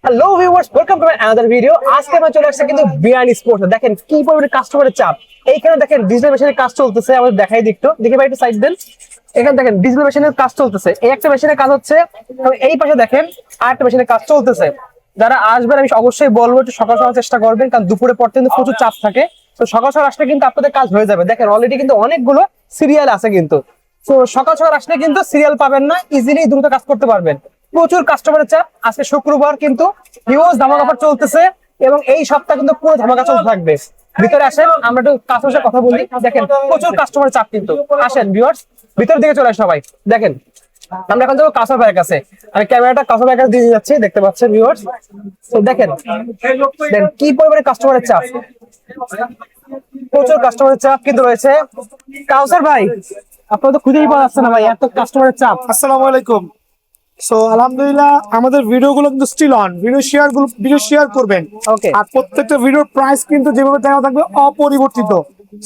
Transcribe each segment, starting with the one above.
Hello viewers, welcome to my another video. আজকে আমরা চলে আসছে কিন্তু বিয়ান স্পোর্টস। দেখেন কি পরিমাণে কাস্টমারের চাপ। এইখানে দেখেন ডিজিটাল মেশিনের কাজ চলতেছে। আমাদের দেখাই দিকটো, দেখি ভাই একটু সাইড দেন। এখানে দেখেন ডিজিটাল মেশিনের কাজ চলতেছে। এই একটা মেশিনের কাজ হচ্ছে, এই পাশে দেখেন আরেকটা মেশিনের কাজ চলতেছে। যারা আসবেন আমি অবশ্যই বলবো একটু সকাল সকাল চেষ্টা করবেন, কারণ দুপুরে পর কিন্তু প্রচুর চাপ থাকে। তো সকাল সকাল আসলে কিন্তু আপনাদের কাজ হয়ে যাবে। দেখেন অলরেডি কিন্তু অনেকগুলো সিরিয়াল আছে কিন্তু। তো সকাল সকাল আসলে কিন্তু সিরিয়াল পাবেন না, ইজিলি দ্রুত কাজ করতে পারবেন। প্রচুর কাস্টমারের চাপ। আজকে শুক্রবার কিন্তু হিউজ ধামাকা অফার চলতেছে এবং এই সপ্তাহ কিন্তু পুরো ধামাকা চলতে থাকবে। ভিতরে আসেন, আমরা একটু কাস্টমারের সাথে কথা বলি। দেখেন প্রচুর কাস্টমারের চাপ কিন্তু। আসেন ভিউয়ার্স, ভিতর দিকে চলে আসেন সবাই। দেখেন আমরা এখন যাবো কাসর ভাইয়ের কাছে। আমি ক্যামেরাটা কাসর ভাইয়ের কাছে দিয়ে যাচ্ছি, দেখতে পাচ্ছেন ভিউয়ার্স। তো দেখেন কি পরিমাণে কাস্টমারের চাপ। প্রচুর কাস্টমারের চাপ কিন্তু রয়েছে। কাউসার ভাই, আপনারা তো খুঁজেই পাওয়া যাচ্ছে না ভাই, এত কাস্টমারের চাপ। আসসালামু আলাইকুম। সো আলহামদুলিল্লাহ, আমাদের ভিডিওগুলো কিন্তু স্টিল অন। ভিডিও শেয়ার করবেন। ওকে। আর প্রত্যেকটা ভিডিওর প্রাইস কিন্তু যেভাবে দেওয়া থাকবে অপরিবর্তিত।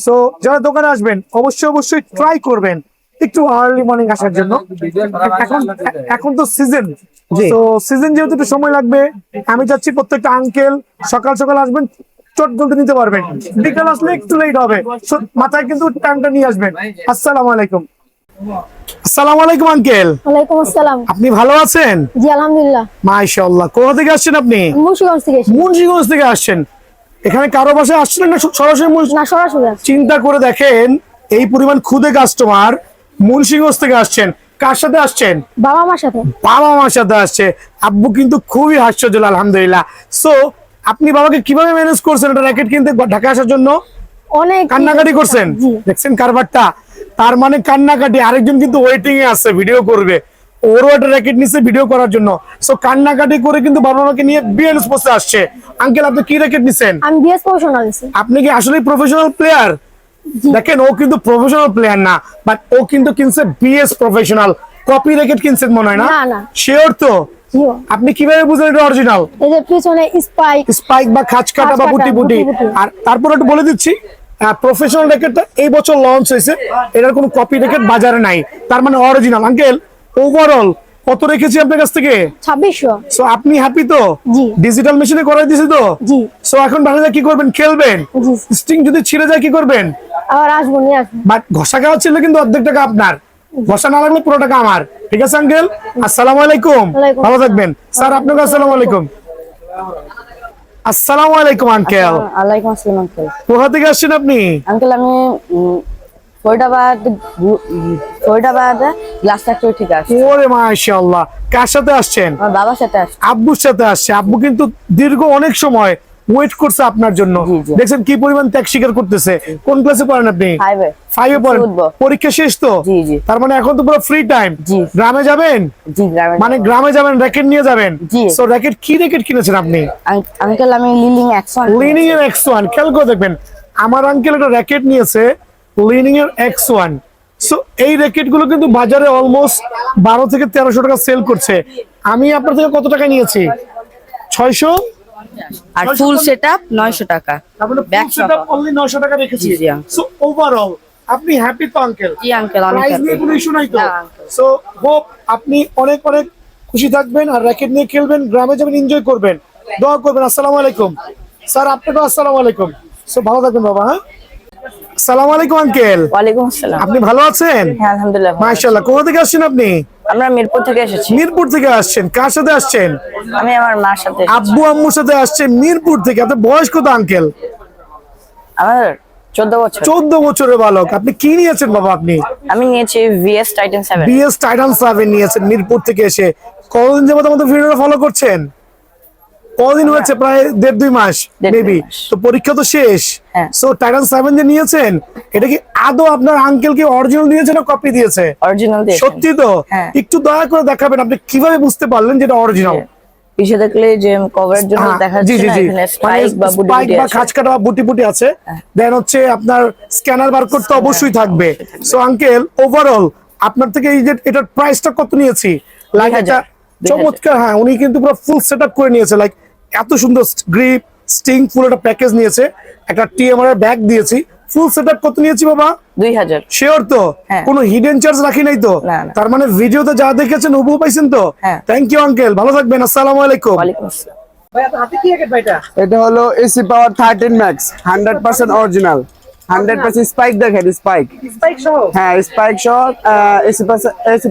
সো যারা দোকানে আসবেন অবশ্যই ট্রাই করবেন একটু আর্লি মর্নিং আসার জন্য। এখন তো সিজন, তো সিজন যেহেতু একটু সময় লাগবে, আমি চাচ্ছি প্রত্যেকটা আঙ্কেল সকাল সকাল আসবেন, চট জলদি নিতে পারবেন। বিকাল আসলে একটু লেট হবে, সো মাথায় কিন্তু টাইমটা নিয়ে আসবেন। আসসালামু আলাইকুম। আসসালামু আলাইকুম আঙ্কেল। ওয়ালাইকুম আসসালাম। আপনি ভালো আছেন? জি আলহামদুলিল্লাহ। মাশাআল্লাহ। কোথা থেকে আসছেন আপনি? মুন্সিগঞ্জ থেকে এসেছি। মুন্সিগঞ্জ থেকে আসছেন। এখানে কারো বাসায় আসছেন না সরাসরি? না, সরাসরি আসছি। চিন্তা করে দেখেন, এই পরিমাণ ক্ষুদে কাস্টমার মুন্সিগঞ্জ থেকে আসছেন। কার সাথে আসছেন? বাবা মার সাথে। বাবা মার সাথে আসছে। আব্বু কিন্তু খুবই হাস্যজ্জ্বল আলহামদুলিল্লাহ। সো আপনি বাবাকে কিভাবে ম্যানেজ করছেন এটা র্যাকেট কিনতে ঢাকা আসার জন্য? অনেক কান্নাকাটি করছেন? জি। দেখছেন কারবারটা? তার মানে কান্নাকাটি। আরেকজন কিন্তু ওয়েটিং এ আছে, ভিডিও করবে। ওরও একটা র্যাকেট নিচ্ছে ভিডিও করার জন্য। সো কান্নাকাটি করে কিন্তু বাবা মাকে নিয়ে বিএন স্পোর্টসে আসছে। আঙ্কেল, আপনি কি র্যাকেট নিছেন? আমি বিএস প্রফেশনাল আছি। আপনি কি আসলে প্রফেশনাল প্লেয়ার? দেখেন, ও কিন্তু প্রফেশনাল প্লেয়ার না, বাট ও কিন্তু কিনছে বিএস প্রফেশনাল। কপি র্যাকেট কিনছেন মনে হয় না? না, না। শিওর তো? জিও। আপনি কিভাবে বুঝলেন এটা অরিজিনাল? এই যে পিছনে স্পাইক। স্পাইক বা খাঁচ কাটা বা বুটি বুটি। বুটি। আর তারপর একটু বলে দিচ্ছি, প্রফেশনাল র্যাকেটটা এই বছর লঞ্চ হয়েছে। এটার কোনো কপি র্যাকেট বাজারে নাই, তার মানে অরিজিনাল। আঙ্কেল, ওভারঅল কত রেখেছি আপনার কাছ থেকে? 2600। সো আপনি হ্যাপি তো? জি। ডিজিটাল মেশিনে করাই দিয়েছি তো? জি। সো এখন বাসায় কি করবেন? খেলবেন? জি। স্টিং যদি ছিঁড়ে যায় কি করবেন? আবার আসবো, নিয়ে আসবো। বাট ঘষা খাওয়া ছিল কিন্তু অর্ধেক টাকা আপনার, ঘষা না লাগলে পুরো টাকা আমার। ঠিক আছে আঙ্কেল, আসসালামু আলাইকুম। ওয়ালাইকুম ভালো থাকবেন স্যার। আপনাকে আসসালামু আলাইকুম। আসসালামু আলাইকুম আঙ্কেল। ওয়ালাইকুম আসসালাম আঙ্কেল। কোথা থেকে আসছেন আপনি? আঙ্কেল আমি ফরিদাবাদ গ্লাস ফ্যাক্টরি থেকে আসছি। ওরে মাশাআল্লাহ। কার সাথে আসছেন? আমার বাবার সাথে আসছি। আব্বুর সাথে আসছে। আব্বু কিন্তু দীর্ঘ অনেক সময় ওয়েট করছে আপনার জন্য। জি, জি। দেখছেন কি পরিমাণ ত্যাগ স্বীকার করতেছে। কোন ক্লাসে পড়েন আপনি? 5 এ পড়েন। উঠবো। পরীক্ষা শেষ তো? জি, জি। তার মানে এখন তো পুরো ফ্রি টাইম। জি। গ্রামে যাবেন? জি গ্রামে। মানে গ্রামে যাবেন, র্যাকেট নিয়ে যাবেন? জি। সো র্যাকেট কি র্যাকেট কিনেছেন আপনি? আঙ্কেল আমি লিলিং অ্যাকশন। লিনিং এর X1। খেয়াল করে দেখবেন, আমার আঙ্কেল একটা র্যাকেট নিয়েছে লিনিং এর X1। সো এই র্যাকেট গুলো কিন্তু বাজারে অলমোস্ট 12 থেকে 1300 টাকা সেল করছে। আমি আপনার থেকে কত টাকা নিয়েছি? 600। আর ফুল সেটআপ 900 টাকা। তারপরে ব্যাক সেটআপ অনলি 900 টাকা রেখেছি। জি, জি, uncle। সো ওভারঅল আপনি হ্যাপি তো আঙ্কেল? জি আঙ্কেল, অনেক প্রাইস নিয়ে happy। কোনো ইস্যু নাই তো? না, uncle। সো হোপ আপনি অনেক অনেক খুশি থাকবেন আর র্যাকেট নিয়ে খেলবেন, গ্রামে যাবেন, এনজয় করবেন, দোয়া করবেন। আসসালামু আলাইকুম স্যার। আপনাকেও আসসালামু আলাইকুম। সো ভালো থাকবেন বাবা। হ্যাঁ, আসসালামু আলাইকুম আঙ্কেল। ওয়ালাইকুম আসসালাম। আপনি ভালো আছেন? হ্যাঁ আলহামদুলিল্লাহ ভালো আছি। মাশাআল্লাহ। কোথা থেকে আসছেন আপনি? আমরা মিরপুর থেকে এসেছি। মিরপুর থেকে আসছেন। কার সাথে আসছেন? আমি আমার মার সাথে এসেছি। আব্বু আম্মুর সাথে আসছেন মিরপুর থেকে। আপনার বয়স কত আঙ্কেল? আমার 14 বছর। 14 বছরের বালক। আপনি কি নিয়েছেন বাবা? আপনি আমি নিয়েছি ভিএস টাইটান 7। বিএস টাইটান 7 নিয়েছেন মিরপুর থেকে এসে। কতদিন যাবত আমাদের ভিডিওটা ফলো করছেন? কতদিন হয়েছে? প্রায় 1.5-2 মাস 1.5 মেবি। মাস। তো পরীক্ষা তো শেষ। হ্যাঁ। সো টাইটান 7 যে নিয়েছেন, এটা কি আদৌ আপনার আঙ্কেল কি অরিজিনাল দিয়েছে না কপি দিয়েছে? অরিজিনাল দিয়ে। সত্যি তো? হ্যাঁ। একটু দয়া করে দেখাবেন আপনি কিভাবে বুঝতে পারলেন যেটা অরিজিনাল? পিছে দেখলে যে কভারের জন্য দেখা জি যাচ্ছে জি না, জি, এখানে মানে স্পাইক বা বুটি স্পাইক বুটি বা আছে। খাঁচ কাটা বা বুটি বুটি আছে। দেন হচ্ছে আপনার স্ক্যানার বারকোড তো অবশ্যই থাকবে। সো আঙ্কেল, ওভারঅল আপনার থেকে এই যে এটার প্রাইসটা কত নিয়েছি? লাইক একটা 2000 চমৎকার, হ্যাঁ উনি কিন্তু পুরো ফুল সেটআপ করে নিয়েছে। লাইক এত সুন্দর গ্রিপ, স্টিং, ফুল একটা প্যাকেজ নিয়েছে। একটা টিএমআর এর ব্যাগ দিয়েছি। ফুল সেটআপ কত নিয়েছি বাবা? 2000। শিওর তো? হ্যাঁ। কোনো হিডেন চার্জ রাখি নাই তো? না, না। তার মানে ভিডিওতে যা দেখেছেন হুবহু পাইছেন তো? হ্যাঁ। থ্যাংক ইউ আঙ্কেল, ভালো থাকবেন। আসসালামু আলাইকুম। ওয়ালাইকুম আসসালাম। ভাই আপনার হাতে কি র্যাকেট ভাইটা? এটা হলো এসি পাওয়ার 13 ম্যাক্স 100% অরিজিনাল 100% স্পাইক দেখেন স্পাইক স্পাইক সহ? হ্যাঁ স্পাইক সহ এসি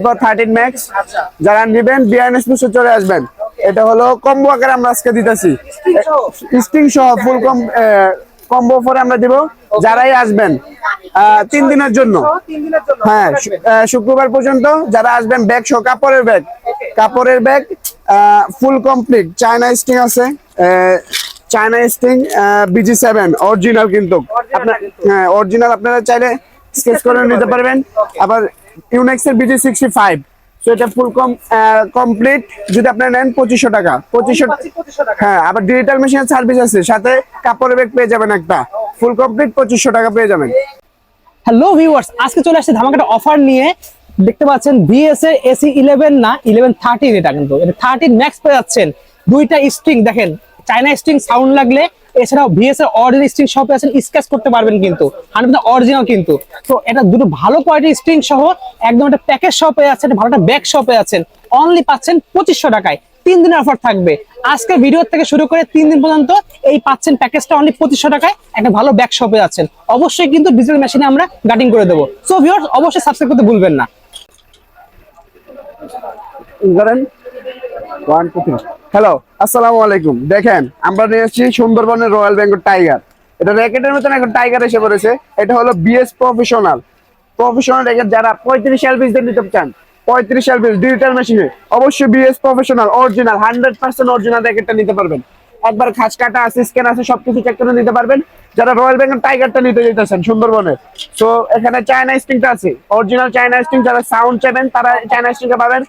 পাওয়ার 13 ম্যাক্স আচ্ছা। যারা নেবেন বিআরএনএস পুষে চলে আসবেন। এটা হলো কম্বো আকারে আমরা আজকে দিতেছি স্টিং সহ ফুল কম্বো অফারে আমরা দিব যারাই আসবেন 3 দিনের জন্য। 3 দিনের জন্য হ্যাঁ শুক্রবার পর্যন্ত যারা আসবেন ব্যাগ সহ কাপড়ের bag full complete China string আছে চায়না স্টিং BG7 অরিজিনাল কিন্তু আপনার হ্যাঁ অরিজিনাল আপনারা চাইলে স্কেচ করে নিতে পারবেন। আবার ইউনেক্স এর BG65 সো এটা ফুল কমপ্লিট যদি আপনারা নেন 2500 টাকা 2500 টাকা। হ্যাঁ আবার ডিজিটাল মেশিনের সার্ভিস আছে সাথে কাপড়ের ব্যাগ পেয়ে যাবেন একটা ফুল কমপ্লিট 2500 টাকা পেয়ে যাবেন। হ্যালো ভিউয়ার্স, আজকে চলে আসছে ধামাকাটা অফার নিয়ে। দেখতে পাচ্ছেন বিএস এর এসি 11 না 1113 এটা কিন্তু এটা 13 ম্যাক্স পেয়ে যাচ্ছেন। দুইটা স্ট্রিং দেখেন চায়না স্ট্রিং সাউন্ড লাগলে এছাড়াও ভিএস এর অরিজিনাল স্ট্রিং শপে আছেন স্কেচ করতে পারবেন কিন্তু 100% অরিজিনাল কিন্তু। তো এটা দুটো ভালো কোয়ালিটির স্ট্রিং সহ একদম একটা প্যাকেজ শপে আছেন, ভালো একটা ব্যাগ শপে আছেন, অনলি পাচ্ছেন 2500 টাকায়। 3 দিনের অফার থাকবে আজকে ভিডিও থেকে শুরু করে 3 দিন পর্যন্ত এই পাচ্ছেন প্যাকেজটা অনলি 2500 টাকায় একটা ভালো ব্যাগ শপে আছেন। অবশ্যই কিন্তু ডিজিটাল মেশিনে আমরা কাটিং করে দেবো। সো ভিউয়ার্স অবশ্যই সাবস্ক্রাইব করতে ভুলবেন না। করেন 1 2 3 হ্যালো আসসালামু আলাইকুম। দেখেন আমরা নিয়ে এসেছি সুন্দরবনের রয়্যাল বেঙ্গল টাইগার। এটা র্যাকেটের মতন এখন টাইগার এসে পড়েছে। এটা হলো বিএস প্রফেশনাল র্যাকেট যারা 35 এলবিস দিয়ে নিতে চান 35 এলবিস ডিজিটাল মেশিনে অবশ্যই বিএস প্রফেশনাল অরিজিনাল 100% অরিজিনাল র্যাকেটটা নিতে পারবেন। একবার খাঁজ কাটা আছে স্ক্যান আছে সবকিছু চেক করে নিতে পারবেন যারা রয়্যাল বেঙ্গল টাইগারটা নিতে যেতেছেন সুন্দরবনের। তো এখানে চায়না স্টিংটা আছে অরিজিনাল চায়না স্টিং যারা সাউন্ড চাইবেন তারা চায়না স্টিংটা পাবেন।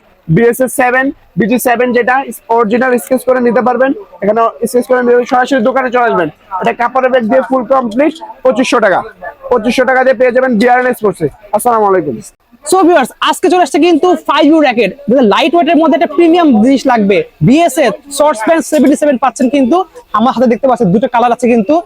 BG7 যেটা অরিজিনাল স্কেচ করে নিতে পারবেন। এখানে স্কেচ করে নিয়ে সরাসরি দোকানে চলে আসবেন। এটা কাপড়ের ব্যাগ দিয়ে ফুল কমপ্লিট 2500 টাকা দিয়ে পেয়ে যাবেন বিআরএনএস কোর্সে। আসসালামু আলাইকুম। সো ভিউয়ার্স আজকে চলে আসছে কিন্তু 5U র্যাকেট লাইট ওয়েটের মধ্যে একটা প্রিমিয়াম জিনিস লাগবে। বিএস এর শর্ট স্প্যান 77 পাচ্ছেন কিন্তু আমার হাতে দেখতে পাচ্ছেন দুটো কালার আছে কিন্তু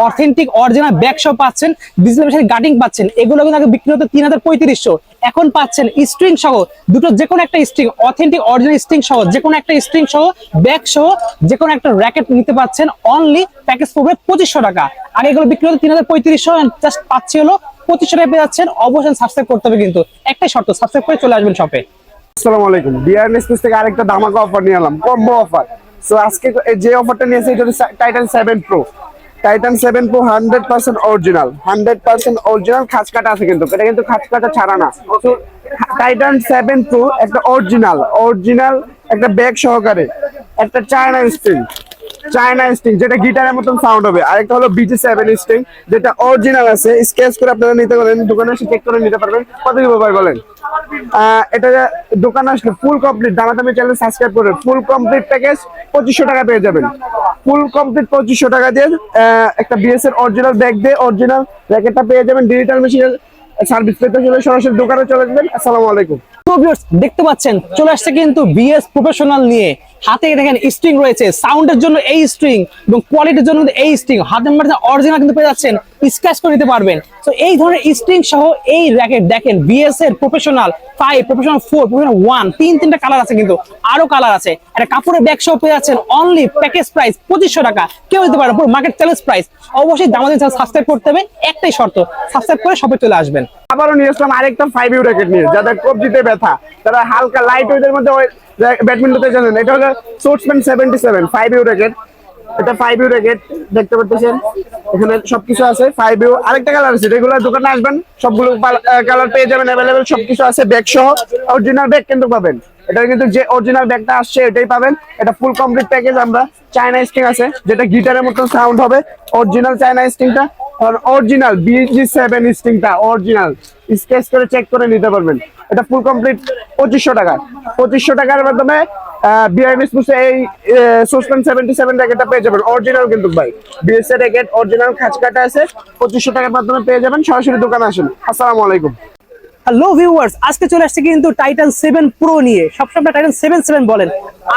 অথেন্টিক অরিজিনাল ব্যাক শপ পাচ্ছেন, ডিজিটাল মেশিন গার্ডিং পাচ্ছেন। এগুলো কিন্তু আগে বিক্রি হতো 3350, এখন পাচ্ছেন স্ট্রিং সহ দুটো যে কোনো একটা স্ট্রিং অথেন্টিক অরিজিনাল স্ট্রিং সহ যে কোনো একটা স্ট্রিং সহ ব্যাক সহ যে কোনো একটা র্যাকেট নিতে পাচ্ছেন অনলি প্যাকেজ পড়বে 2500 টাকা। আগে এগুলো বিক্রি হতো 3350, জাস্ট পাচ্ছি হলো 2500 টাকা পেয়ে যাচ্ছেন। অবশ্যই সাবস্ক্রাইব করতে হবে কিন্তু একটাই শর্ত সাবস্ক্রাইব করে চলে আসবেন শপে। আসসালামু আলাইকুম। বিআরএনএস কোর্স থেকে আরেকটা ধামাকা অফার নিয়ে এলাম কম্বো অফার। সো আজকে যে অফারটা নিয়েছে এটা হচ্ছে টাইটান 7 প্রো 100% অরিজিনাল খাঁজ কাটা আছে কিন্তু এটা কিন্তু খাঁজ কাটা ছাড়া না। তো টাইটান 7 প্রো একটা অরিজিনাল একটা ব্যাগ সহকারে একটা চায়না স্ট্রিং যেটা গিটারের মতন সাউন্ড হবে। আরেকটা হলো BG7 স্ট্রিং যেটা অরিজিনাল আছে স্কেচ করে আপনারা নিতে পারেন দোকানে এসে চেক করে নিতে পারবেন। কত দিব ভাই বলেন? এটা দোকানে আসলে ফুল কমপ্লিট দামাদামি চ্যানেল সাবস্ক্রাইব করে ফুল কমপ্লিট প্যাকেজ 2500 টাকা পেয়ে যাবেন। ফুল কমপ্লিট 2500 টাকা দিয়ে একটা বিএস এর অরিজিনাল ব্যাগ দিয়ে অরিজিনাল র্যাকেটটা পেয়ে যাবেন। ডিজিটাল মেশিনের সার্ভিস পেতে হলে সরাসরি দোকানে চলে যাবেন। আসসালামু আলাইকুম। দেখতে পাচ্ছেন চলে আসছে কিন্তু বিএস প্রফেশনাল নিয়ে। হাতে দেখেন স্ট্রিং রয়েছে সাউন্ডের জন্য এই স্ট্রিং এবং কোয়ালিটির জন্য এই স্ট্রিং হাতের মধ্যে অরিজিনাল কিন্তু পেয়ে যাচ্ছেন স্ক্র্যাচ করে নিতে পারবেন। তো এই ধরনের স্ট্রিং সহ এই র্যাকেট দেখেন বিএস এর প্রফেশনাল 5 প্রফেশনাল 4 প্রফেশনাল 1 তিনটা কালার আছে কিন্তু আরো কালার আছে। একটা কাপড়ের ব্যাগ সহ পেয়ে যাচ্ছেন অনলি প্যাকেজ প্রাইস 2500 টাকা। কেউ দিতে পারে পুরো মার্কেট চ্যালেঞ্জ প্রাইস। অবশ্যই দামাদামি চ্যানেল সাবস্ক্রাইব করতে হবে একটাই শর্ত সাবস্ক্রাইব করে শপে চলে আসবেন। আবারও নিয়ে আসলাম আরেকটা 5U র্যাকেট নিয়ে যাদের কবজিতে ব্যথা তারা হালকা লাইট ওয়েটের মধ্যে ব্যাডমিন্টনতে জানেন। এটা হলো সোর্সম্যান 77 5U র্যাকেট। এটা 5U র্যাকেট দেখতে পাচ্ছেন এখানে সবকিছু আছে। 5U আরেকটা কালার আছে রেগুলার দোকানে আসবেন সবগুলো কালার পেয়ে যাবেন অ্যাভেলেবেল সবকিছু আছে। ব্যাগ সহ অরিজিনাল ব্যাগ কিন্তু পাবেন। এটা কিন্তু যে অরিজিনাল ব্যাগটা আসছে এটাই পাবেন। এটা ফুল কমপ্লিট প্যাকেজ। আমরা চায়না স্ট্রিং আছে যেটা গিটারের মতো সাউন্ড হবে অরিজিনাল চায়না স্ট্রিংটা অরিজিনাল BG7 স্ট্রিংটা অরিজিনাল স্কেচ করে চেক করে নিতে পারবেন। এটা ফুল কমপ্লিট 2500 টাকার মাধ্যমে বিআরএনএস কোর্সে এই সোর্সম্যান 77 র্যাকেটটা পেয়ে যাবেন অরিজিনাল কিন্তু ভাই বিএস এর র্যাকেট অরিজিনাল খাঁজ কাটা আছে 2500 টাকার মাধ্যমে পেয়ে যাবেন। সরাসরি দোকানে আসুন। আসসালামু আলাইকুম। হ্যালো ভিউয়ার্স আজকে চলে আসছে কিন্তু টাইটান 7 প্রো নিয়ে। সবসময় টাইটান 7 বলেন,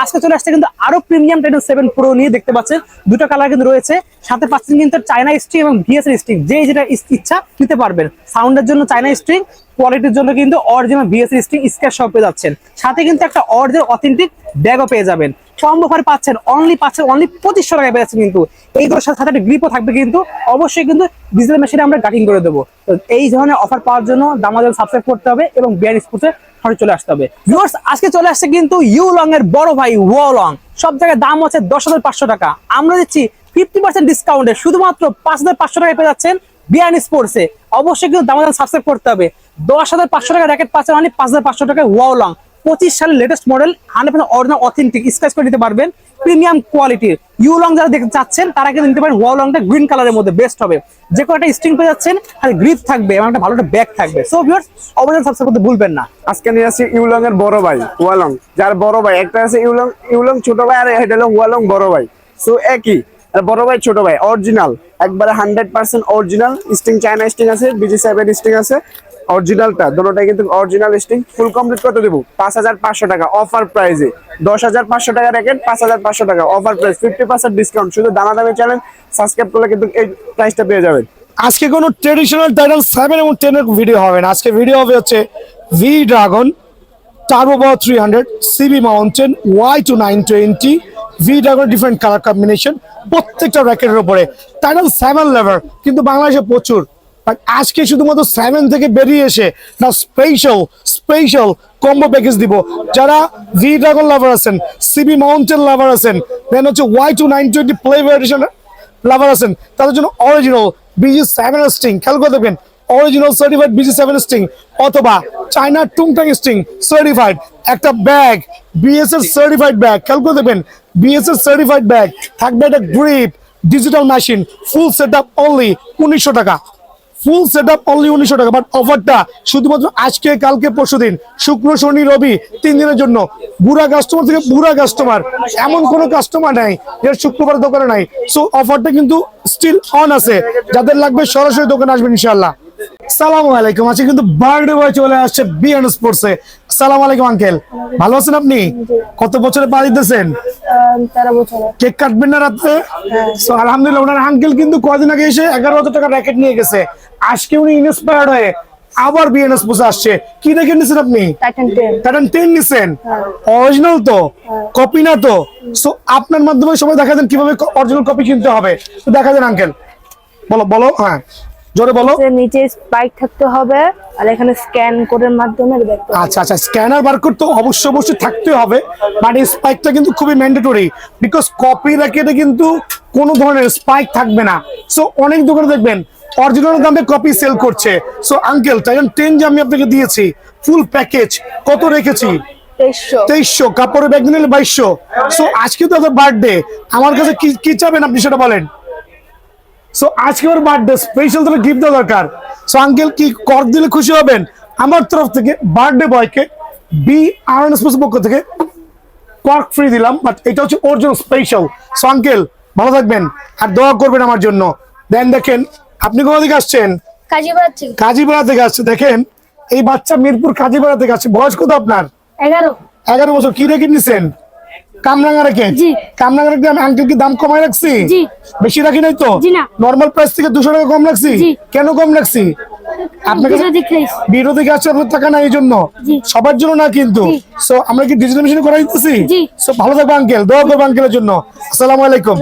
আজকে চলে আসছে কিন্তু আরো প্রিমিয়াম টাইটান 7 প্রো নিয়ে। দেখতে পাচ্ছেন দুটো কালার কিন্তু রয়েছে, সাথে পাচ্ছেন কিন্তু চায়না স্ট্রিং এবং ভিএস এর স্ট্রিং যে যেটা ইচ্ছা নিতে পারবেন। সাউন্ডের জন্য চায়না স্ট্রিং, কোয়ালিটির জন্য কিন্তু অরিজিনাল ভিএস এর স্ট্রিং স্কেচ সহ পেয়ে যাচ্ছেন। সাথে কিন্তু একটা অরিজিনাল অথেন্টিক ব্যাগও পেয়ে যাবেন। কম্বো অফার পাচ্ছেন অনলি 2500 টাকায় পাচ্ছেন। কিন্তু এইগুলোর সাথে একটা গ্রিপও থাকবে, কিন্তু অবশ্যই কিন্তু ডিজিটাল মেশিনে আমরা কাটিং করে দেবো। তো এই ধরনের অফার পাওয়ার জন্য দামাদার সাবস্ক্রাইব করতে হবে এবং বিআর স্পোর্টসে সরে চলে আসতে হবে। ভিউয়ার্স, আজকে চলে আসছে কিন্তু ইউলং এর বড় ভাই ওয়ালং। সব জায়গায় দাম হচ্ছে 10,500 টাকা, আমরা দিচ্ছি 50% ডিসকাউন্টে শুধুমাত্র 5,500 টাকায় পেয়ে যাচ্ছেন বিআর স্পোর্টসে। অবশ্যই কিন্তু দামাদার সাবস্ক্রাইব করতে হবে। 10,500 টাকা র্যাকেট পাচ্ছেন মানে 5,500 টাকায় ওয়ালং। 25 সালের latest model, 100% original authentic, scratch করে নিতে পারবেন, প্রিমিয়াম কোয়ালিটির। ইউলং যারা দেখতে চাচ্ছেন তারা কিন্তু নিতে পারেন ওয়ালংটা, গ্রিন কালারের মধ্যে বেস্ট হবে। যে কোনো একটা স্ট্রিং পেয়ে যাচ্ছেন আর গ্রিপ থাকবে এবং একটা ভালো একটা ব্যাগ থাকবে। সো ভিউয়ার্স, অবশ্যই সাবস্ক্রাইব করতে ভুলবেন না। আজকে নিয়ে আসছি ইউলং এর বড় ভাই ওয়ালং, যার বড় ভাই একটা আছে ইউলং ছোট ভাই, আর এটা হলো ওয়ালং বড় ভাই। সো একই, আর বড় ভাই ছোট ভাই অরিজিনাল, একবারে 100% অরিজিনাল স্টিং, চায়না স্টিং আছে, BG7 স্টিং আছে অরিজিনালটা, দুটোটাই কিন্তু অরিজিনাল স্টিং। ফুল কমপ্লিট কত দেবো? 5,500 টাকা অফার প্রাইসে। 10,500 টাকা র্যাকেট, 5,500 টাকা অফার প্রাইস, 50% ডিসকাউন্ট। শুধু দামাদামি চ্যানেল সাবস্ক্রাইব করলে কিন্তু এই প্রাইসটা পেয়ে যাবেন। আজকে কোনো ট্রেডিশনাল টাইটান 7 এবং 10 এর ভিডিও হবে না। আজকে ভিডিও হবে হচ্ছে V Dragon, Turbo Power 300, CB Mountain, Y2 920, V Dragon different colour combination, প্রত্যেকটা র্যাকেটের উপরে টাইটান 7 লেভার কিন্তু বাংলাদেশে প্রচুর। বাট আজকে শুধুমাত্র 7 থেকে বেরিয়ে এসে না স্পেশাল কম্বো প্যাকেজ দিব। যারা ভি ড্রাগন লাভার আছেন, সিবি মাউন্টেন লাভার আছেন, দেন হচ্ছে Y2 920 প্লে ভেরিয়েশন লাভার আছেন, তাদের জন্য অরিজিনাল BG7 স্টিং, খেয়াল করে দেখবেন, অরিজিনাল সার্টিফাইড BG7 স্টিং অথবা চায়না টুংটাং স্টিং সার্টিফাইড একটা ব্যাগ, BS এর সার্টিফাইড ব্যাগ, খেয়াল করে দেখবেন BS এর সার্টিফাইড ব্যাগ থাকবে, একটা grip, digital machine, full setup only 1900 টাকা, ফুল সেটআপ অনলি 1900 টাকা। বাট অফারটা শুধুমাত্র আজকে, কালকে, পরশুদিন, শুক্র, শনি, রবি, 3 দিনের জন্য। বুড়া কাস্টমার থেকে বুড়া কাস্টমার, এমন কোনো কাস্টমার নাই যে শুক্রবার দোকানে নাই। সো অফারটা কিন্তু স্টিল অন আছে, যাদের লাগবে সরাসরি দোকানে আসবেন ইনশাআল্লাহ। সালামু আলাইকুম, আজকে কিন্তু বার্থডে বয় চলে আসছে বিএন স্পোর্টসে। আসসালামু আলাইকুম আঙ্কেল, ভালো আছেন আপনি? কত বছরে পা দিতেছেন? 13 বছরে। কেক কাটবেন না রাতে? সো আলহামদুলিল্লাহ, ওনার আঙ্কেল কিন্তু কয়দিন আগে এসে 11,000 টাকা র্যাকেট নিয়ে গেছে। আজকে উনি ইন্সপায়ার্ড হয়ে আবার বিএন স্পোর্টসে আসছে। কি র্যাকেট নিছেন আপনি? টাইটান 10 নিছেন? অরিজিনাল তো, কপি না তো? সো আপনার মাধ্যমে সবাই দেখা দেন কিভাবে অরিজিনাল কপি কিনতে হবে, তো দেখা দেন আঙ্কেল, বলো। হ্যাঁ, জোরে বলো। নিচে স্পাইক থাকতে হবে আর এখানে স্ক্যান কোডের মাধ্যমে দেখতে হবে। আচ্ছা, স্ক্যানার বারকোড তো অবশ্যই থাকতে হবে, বাট এই স্পাইকটা কিন্তু খুবই ম্যান্ডেটরি, বিকজ কপি র্যাকেটে কিন্তু কোনো ধরনের স্পাইক থাকবে না। সো অনেক দোকানে দেখবেন অরিজিনাল দামে কপি সেল করছে। সো আঙ্কেল, টাইটান 10 যে আমি আপনাকে দিয়েছি ফুল প্যাকেজ কত রেখেছি? 2300। কাপড়ের ব্যাগ নিলে 2200। সো আজকে তো বার্থডে, আমার কাছে কি চাবেন আপনি সেটা বলেন। সো আজকে ওর বার্থডে, স্পেশাল তো গিফট দেওয়া দরকার। সো আঙ্কেল কি কর দিলে খুশি হবেন? আমার তরফ থেকে বার্থডে বয়কে বিআর স্পোর্টস পক্ষ থেকে কর্ক ফ্রি দিলাম, বাট এটা হচ্ছে অরিজিনাল স্পেশাল। সো আঙ্কেল ভালো থাকবেন আর দোয়া করবেন আমার জন্য। দেন দেখেন, আপনি কোথা থেকে আসছেন? কাজীপাড়া থেকে আসছে। দেখেন এই বাচ্চা মিরপুর কাজীপাড়া থেকে আসছে। বয়স কত আপনার? 11 বছর। কি রেখে নিছেন? কামরাঙ্গা রেখেট। কামরাঙ্গা রেখেট আমি আঙ্কেল কি দাম কমাই রাখছি? বেশি রাখি নাই তো? নর্মাল প্রাইস থেকে 200 টাকা কম রাখছি। কেন কম রাখছি? আপনাকে ভিডিও দেখে আসছে, আপনার টাকা না এই জন্য, সবার জন্য না কিন্তু। সো আমরা কি ডিজিটাল মেশিনে করাই দিতেছি। সো ভালো থাকবো আঙ্কেল, দোয়া করবো আঙ্কেলের জন্য। আসসালামু আলাইকুম।